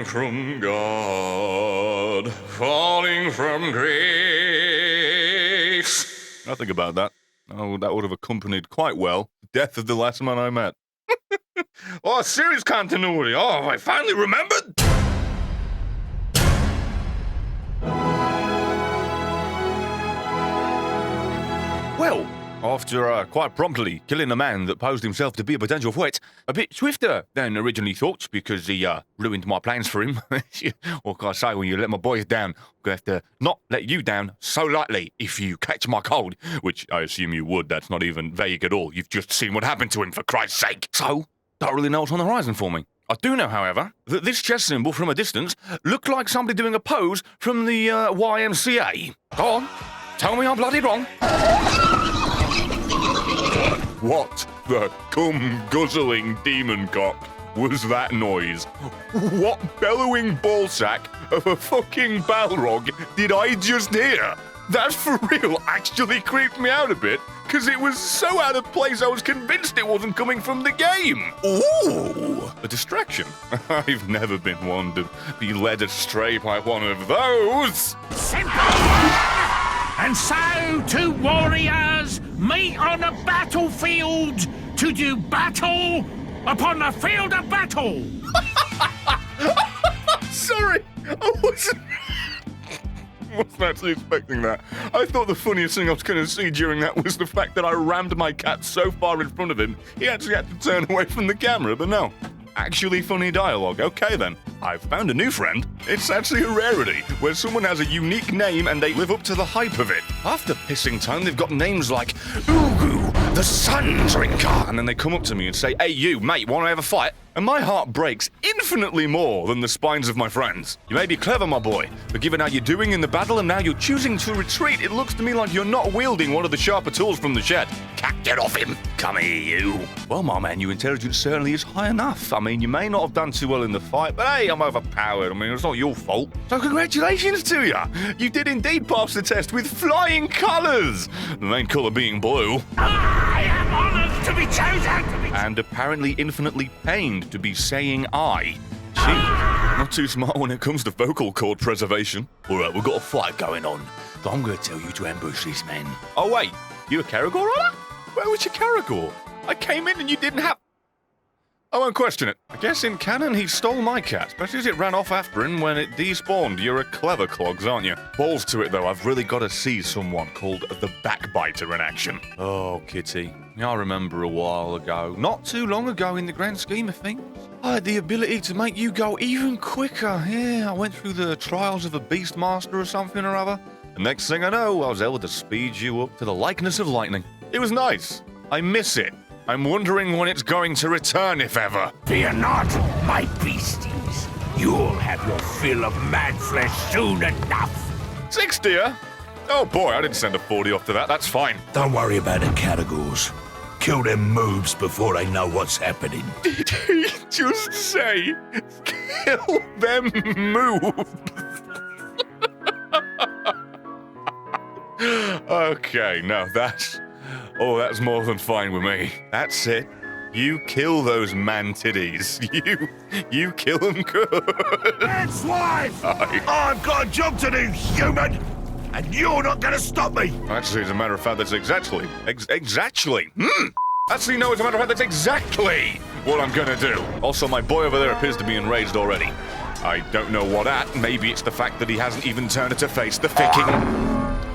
falling from God, falling from grace. Nothing about that. Oh, that would have accompanied quite well the death of the last man I met. Oh, serious continuity. Oh, I finally remembered. Well, after quite promptly killing a man that posed himself to be a potential threat, a bit swifter than originally thought because he ruined my plans for him. What can I say, when you let my boys down, I'm going to have to not let you down so lightly if you catch my cold, which I assume you would. That's not even vague at all. You've just seen what happened to him, for Christ's sake. So, don't really know what's on the horizon for me. I do know, however, that this chess symbol from a distance looked like somebody doing a pose from the YMCA. Go on, tell me I'm bloody wrong. What the cum-guzzling demon cock was that noise? What bellowing ballsack of a fucking Balrog did I just hear? That for real actually creeped me out a bit, because it was so out of place I was convinced it wasn't coming from the game. Ooh, a distraction. I've never been one to be led astray by one of those. And so, two warriors meet on a battlefield to do battle upon the field of battle. Sorry, I wasn't actually expecting that. I thought the funniest thing I was going to see during that was the fact that I rammed my cat so far in front of him, he actually had to turn away from the camera, but no. Actually funny dialogue. Okay then, I've found a new friend. It's actually a rarity, where someone has a unique name and they live up to the hype of it. After pissing time, they've got names like Ugu, the Sun Drinker, and then they come up to me and say, "Hey you, mate, wanna have a fight?" And my heart breaks infinitely more than the spines of my friends. You may be clever, my boy, but given how you're doing in the battle and now you're choosing to retreat, it looks to me like you're not wielding one of the sharper tools from the shed. Cat, get off him! Come here, you! Well, my man, your intelligence certainly is high enough. I mean, you may not have done too well in the fight, but hey, I'm overpowered. I mean, it's not your fault. So congratulations to you! You did indeed pass the test with flying colours! The main colour being blue. I am honored to be chosen to be... And apparently infinitely pained to be saying I. Gee, not too smart when it comes to vocal cord preservation. Alright, we've got a fight going on, so I'm going to tell you to ambush these men. Oh wait, you a Caragor runner? Where was your Caragor? I came in and you didn't have... I won't question it. I guess in canon he stole my cat, especially as it ran off after him when it despawned. You're a clever clogs, aren't you? Balls to it though, I've really got to see someone called the Backbiter in action. Oh, Kitty. I remember a while ago, not too long ago in the grand scheme of things, I had the ability to make you go even quicker. Yeah, I went through the trials of a Beastmaster or something or other. The next thing I know, I was able to speed you up to the likeness of lightning. It was nice. I miss it. I'm wondering when it's going to return, if ever. Fear not, my beasties. You'll have your fill of mad flesh soon enough. 6, dear? Oh boy, I didn't send a 40 off to that. That's fine. Don't worry about the Caragors. Kill them moves before they know what's happening. Did he just say, kill them moves? Okay, no, that's more than fine with me. That's it. You kill those man titties. You kill them good. That's life! I've got a job to do, human! And you're not gonna stop me! Actually, as a matter of fact, that's exactly. Actually, no, as a matter of fact, that's exactly what I'm gonna do. Also, my boy over there appears to be enraged already. I don't know what at. Maybe it's the fact that he hasn't even turned to face the ficking...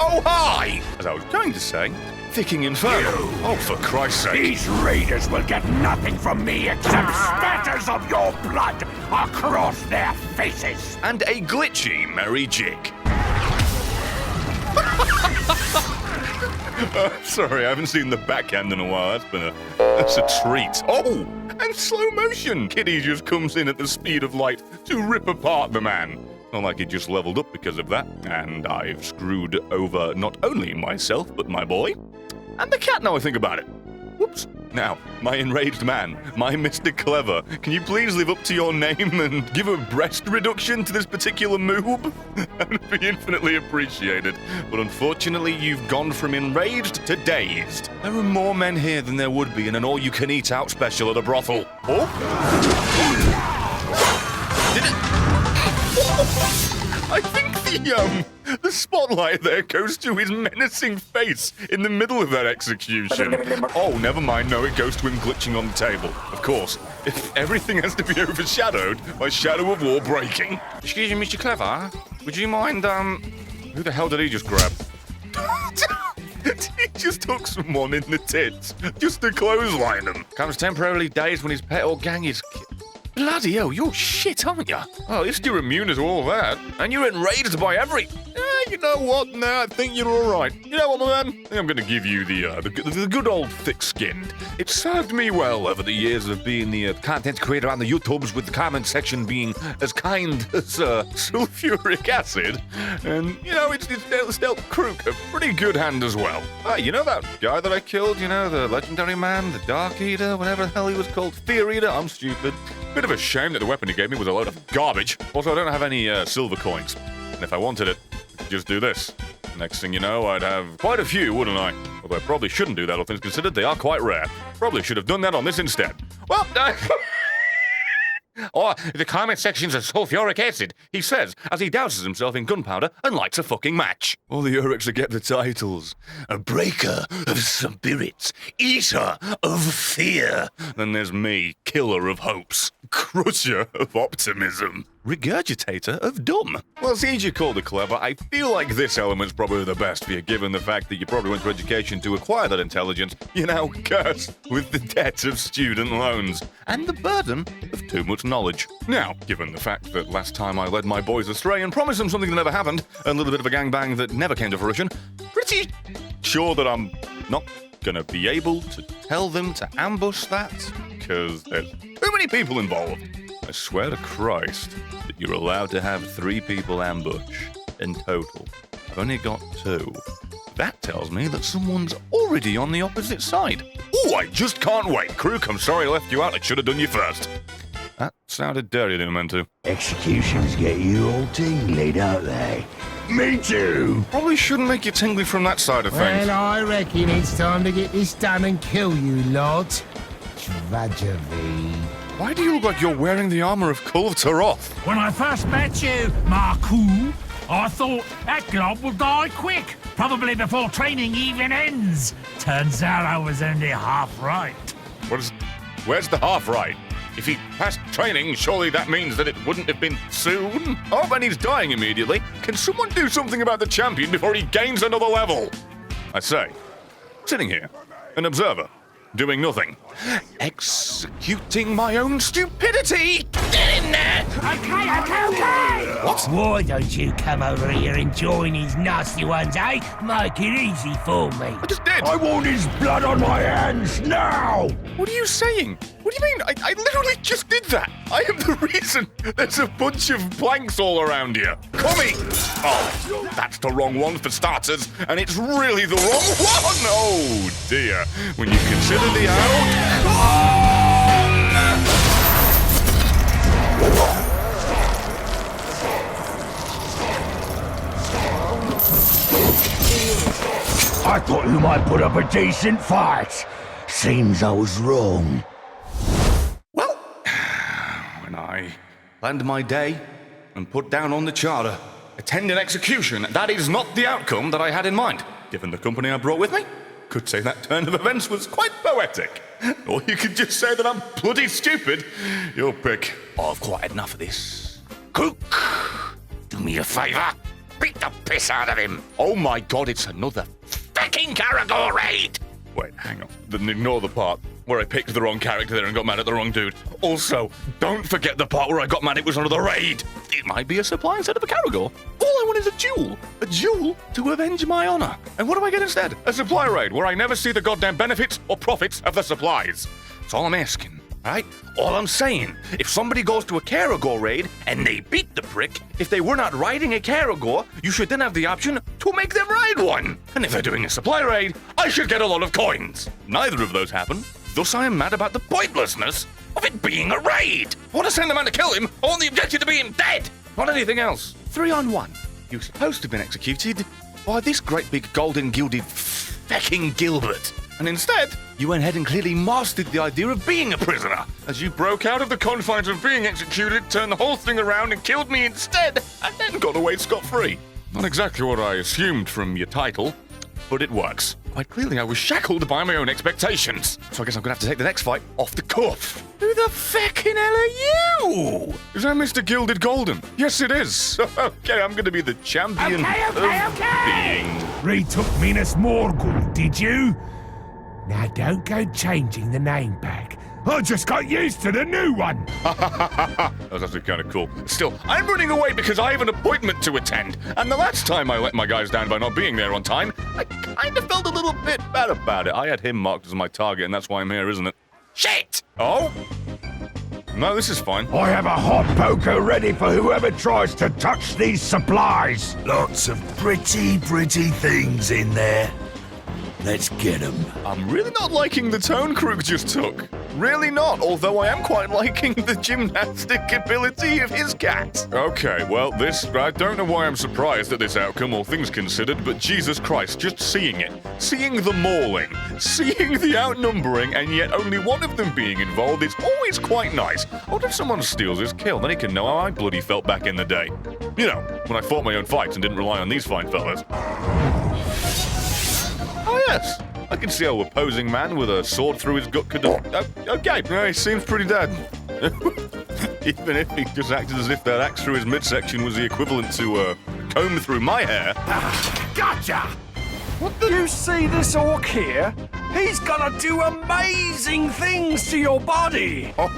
Oh, hi! As I was going to say, ficking inferno. Oh, for Christ's sake. These raiders will get nothing from me except spatters of your blood across their faces. And a glitchy merry jig. Sorry, I haven't seen the backhand in a while. That's a treat. Oh, and slow motion. Kitty just comes in at the speed of light to rip apart the man. Not like he just leveled up because of that. And I've screwed over not only myself, but my boy. And the cat, now I think about it. Whoops. Now, my enraged man, my Mr. Clever, can you please live up to your name and give a breast reduction to this particular moob? That'd be infinitely appreciated. But unfortunately, you've gone from enraged to dazed. There are more men here than there would be in an all-you-can-eat-out special at a brothel. Oh? Did it... I think the spotlight there goes to his menacing face in the middle of that execution. Oh, never mind. No, it goes to him glitching on the table. Of course, if everything has to be overshadowed by Shadow of War breaking. Excuse me, Mr. Clever. Would you mind, who the hell did he just grab? He just took someone in the tits just to clothesline him. Comes temporarily dazed when his pet or gang is Bloody hell, you're shit, aren't you? Oh, at least you're immune to all that. And you're enraged by every... you know what? No, I think you're all right. You know what, my man? I think I'm going to give you the good old thick-skinned. It served me well over the years of being the content creator on the YouTubes, with the comment section being as kind as sulfuric acid. And, you know, it's dealt Crook a pretty good hand as well. You know that guy that I killed? You know, the legendary man, the Dark Eater, whatever the hell he was called? Fear Eater? I'm stupid. Bit of a shame that the weapon he gave me was a load of garbage. Also, I don't have any silver coins. And if I wanted it, I could just do this. Next thing you know, I'd have quite a few, wouldn't I? Although I probably shouldn't do that, all things considered. They are quite rare. Probably should have done that on this instead. Well, or the comment section's a sulfuric acid, he says, as he douses himself in gunpowder and lights a fucking match. All the Ureks that get the titles. A breaker of spirits, eater of fear. Then there's me, killer of hopes, crusher of optimism, regurgitator of dumb. Well, since you called it clever, I feel like this element's probably the best for you, given the fact that you probably went to education to acquire that intelligence. You're now cursed with the debt of student loans and the burden of too much knowledge. Now, given the fact that last time I led my boys astray and promised them something that never happened, a little bit of a gangbang that never came to fruition, pretty sure that I'm not gonna be able to tell them to ambush that, because there's too many people involved. I swear to Christ that you're allowed to have 3 people ambush in total. I've only got 2. That tells me that someone's already on the opposite side. Oh, I just can't wait. Crook, I'm sorry I left you out. I should have done you first. That sounded dirty, didn't mean to. Executions get you all tingly, don't they? Me too. Probably shouldn't make you tingly from that side of things. Well, I reckon it's time to get this done and kill you lot. Drudgery. Why do you look like you're wearing the armor of Kulv Taroth? When I first met you, Marku, I thought that glob would die quick, probably before training even ends. Turns out I was only half right. Where's the half right? If he passed training, surely that means that it wouldn't have been soon? Oh, and he's dying immediately. Can someone do something about the champion before he gains another level? I say, sitting here, an observer, doing nothing, executing my own stupidity. Get in there! Okay. What? Why don't you come over here and join these nasty ones, eh? Make it easy for me. I just did. I want his blood on my hands now! What are you saying? What do you mean? I literally just did that. I am the reason there's a bunch of blanks all around here. Coming! Oh, that's the wrong one for starters, and it's really the wrong one. Oh, dear. When you consider the I thought you might put up a decent fight. Seems I was wrong. Well, when I planned my day and put down on the charter, attend an execution, that is not the outcome that I had in mind. Given the company I brought with me, could say that turn of events was quite poetic. Or you could just say that I'm bloody stupid. Your pick. I've quite had enough of this. Cook, do me a favour. Beat the piss out of him. Oh my god, it's another fucking Caragor raid. Wait, hang on. Then ignore the part where I picked the wrong character there and got mad at the wrong dude. Also, don't forget the part where I got mad it was another raid. It might be a supply instead of a Caragor. All I want is a duel. A duel to avenge my honor. And what do I get instead? A supply raid where I never see the goddamn benefits or profits of the supplies. That's all I'm asking. Right? All I'm saying, if somebody goes to a Caragor raid and they beat the prick, if they were not riding a Caragor, you should then have the option to make them ride one. And if they're doing a supply raid, I should get a lot of coins. Neither of those happen, thus I am mad about the pointlessness of it being a raid. I want to send a man to kill him, I want the objective to be him dead, not anything else. 3-on-1. You're supposed to have been executed by this great big golden gilded fecking Gilbert. And instead, you went ahead and clearly mastered the idea of being a prisoner, as you broke out of the confines of being executed, turned the whole thing around and killed me instead, and then got away scot-free. Not exactly what I assumed from your title, but it works. Quite clearly, I was shackled by my own expectations. So I guess I'm gonna have to take the next fight off the cuff. Who the feckin' hell are you? Is that Mr. Gilded Golden? Yes, it is. Okay, I'm gonna be the champion of being. Retook Minas Morgul, did you? Now don't go changing the name back. I just got used to the new one. That was actually kind of cool. Still, I'm running away because I have an appointment to attend. And the last time I let my guys down by not being there on time, I kind of felt a little bit bad about it. I had him marked as my target, and that's why I'm here, isn't it? Shit! Oh? No, this is fine. I have a hot poker ready for whoever tries to touch these supplies. Lots of pretty things in there. Let's get them. I'm really not liking the tone Krug just took. Really not, although I am quite liking the gymnastic ability of his cat. Okay, well, I don't know why I'm surprised at this outcome, all things considered, but Jesus Christ, just seeing it. Seeing the mauling, seeing the outnumbering, and yet only one of them being involved is always quite nice. What if someone steals his kill? Then he can know how I bloody felt back in the day. You know, when I fought my own fights and didn't rely on these fine fellas. Oh, yes. I can see how a posing man with a sword through his gut could have... Okay, yeah, he seems pretty dead. Even if he just acted as if that axe through his midsection was the equivalent to a comb through my hair. Gotcha! What the... You see this orc here? He's gonna do amazing things to your body! Oh,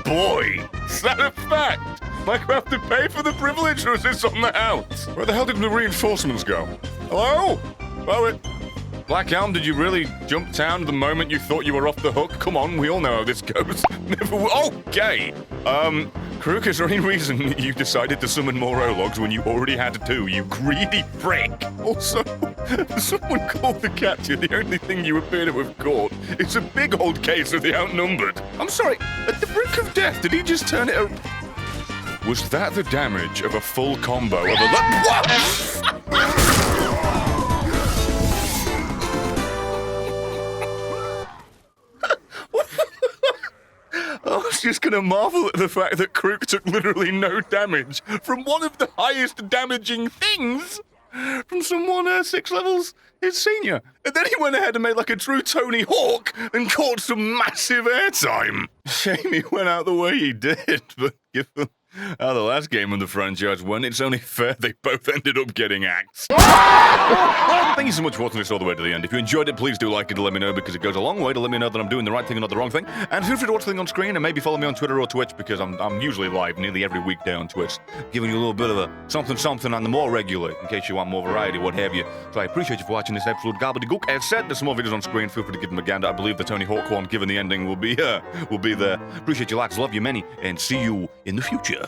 boy. Is that a fact? Like we have to pay for the privilege, or is this on the house? Where the hell did the reinforcements go? Hello? Oh, Black Elm, did you really jump town the moment you thought you were off the hook? Come on, we all know how this goes. Never okay. Kruk, is there any reason you decided to summon more Ologs when you already had two, you greedy prick? Also, someone called the capture. The only thing you appear to have caught is a big old case of the outnumbered. I'm sorry, at the brink of death, did he just turn it Was that the damage of a full combo of a... What? I was just gonna marvel at the fact that Kruk took literally no damage from one of the highest damaging things from someone 6 levels his senior. And then he went ahead and made like a true Tony Hawk and caught some massive airtime. Shame he went out the way he did, but given how the last game of the franchise went, it's only fair they both ended up getting axed. Thank you so much for watching this all the way to the end. If you enjoyed it, please do like it to let me know, because it goes a long way to let me know that I'm doing the right thing and not the wrong thing. And feel free to watch the thing on screen, and maybe follow me on Twitter or Twitch, because I'm usually live nearly every weekday on Twitch, giving you a little bit of a something on the more regular, in case you want more variety, what have you. So I appreciate you for watching this episode of Gobbledygook. As said, there's some more videos on screen. Feel free to give them a gander. I believe the Tony Hawk one, given the ending, will be there. Appreciate your likes, love you many, and see you in the future.